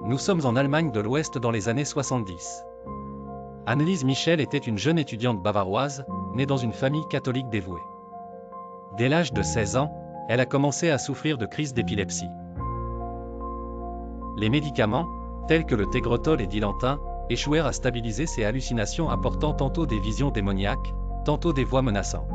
Nous sommes en Allemagne de l'Ouest dans les années 70. Anneliese Michel était une jeune étudiante bavaroise, née dans une famille catholique dévouée. Dès l'âge de 16 ans, elle a commencé à souffrir de crises d'épilepsie. Les médicaments, tels que le Tegretol et Dilantin, échouèrent à stabiliser ces hallucinations apportant tantôt des visions démoniaques, tantôt des voix menaçantes.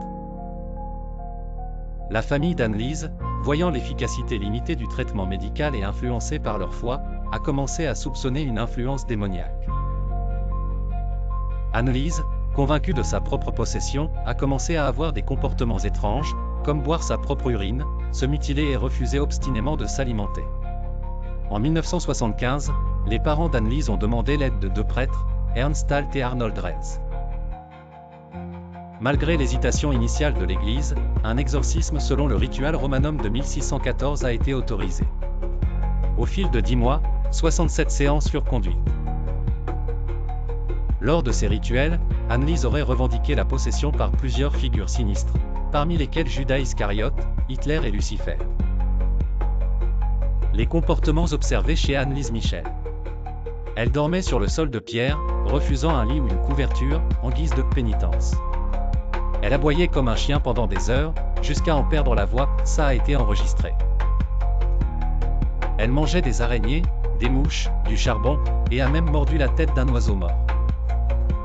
La famille d'Anneliese, voyant l'efficacité limitée du traitement médical et influencée par leur foi, a commencé à soupçonner une influence démoniaque. Anneliese, convaincue de sa propre possession, a commencé à avoir des comportements étranges, comme boire sa propre urine, se mutiler et refuser obstinément de s'alimenter. En 1975, les parents d'Anneliese ont demandé l'aide de deux prêtres, Ernst Alt et Arnold Retz. Malgré l'hésitation initiale de l'Église, un exorcisme selon le ritual romanum de 1614 a été autorisé. Au fil de 10 mois, 67 séances furent conduites. Lors de ces rituels, Anneliese aurait revendiqué la possession par plusieurs figures sinistres, parmi lesquelles Judas Iscariote, Hitler et Lucifer. Les comportements observés chez Anneliese Michel. Elle dormait sur le sol de pierre, refusant un lit ou une couverture, en guise de pénitence. Elle aboyait comme un chien pendant des heures, jusqu'à en perdre la voix, ça a été enregistré. Elle mangeait des araignées, des mouches, du charbon, et a même mordu la tête d'un oiseau mort.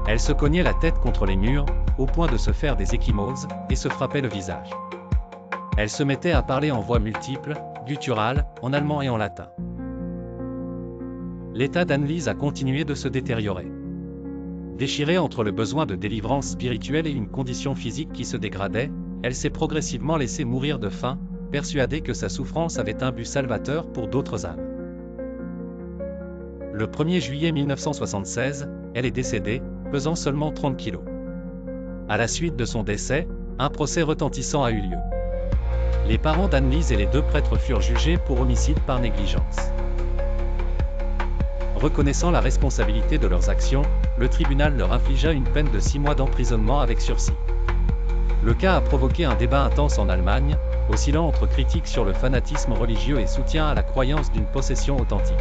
Elle se cognait la tête contre les murs, au point de se faire des ecchymoses, et se frappait le visage. Elle se mettait à parler en voix multiples, gutturales, en allemand et en latin. L'état d'Anneliese a continué de se détériorer. Déchirée entre le besoin de délivrance spirituelle et une condition physique qui se dégradait, elle s'est progressivement laissée mourir de faim, persuadée que sa souffrance avait un but salvateur pour d'autres âmes. Le 1er juillet 1976, elle est décédée, pesant seulement 30 kilos. À la suite de son décès, un procès retentissant a eu lieu. Les parents d'Anneliese et les deux prêtres furent jugés pour homicide par négligence. Reconnaissant la responsabilité de leurs actions, le tribunal leur infligea une peine de 6 mois d'emprisonnement avec sursis. Le cas a provoqué un débat intense en Allemagne, oscillant entre critiques sur le fanatisme religieux et soutien à la croyance d'une possession authentique.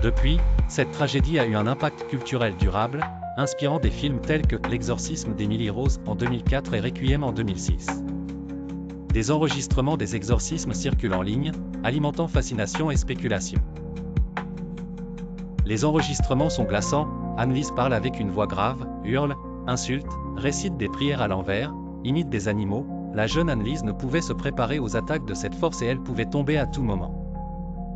Depuis, cette tragédie a eu un impact culturel durable, inspirant des films tels que L'exorcisme d'Emily Rose en 2004 et Requiem en 2006. Des enregistrements des exorcismes circulent en ligne, alimentant fascination et spéculation. Les enregistrements sont glaçants, Anneliese parle avec une voix grave, hurle, insulte, récite des prières à l'envers, imite des animaux. La jeune Anneliese ne pouvait se préparer aux attaques de cette force et elle pouvait tomber à tout moment.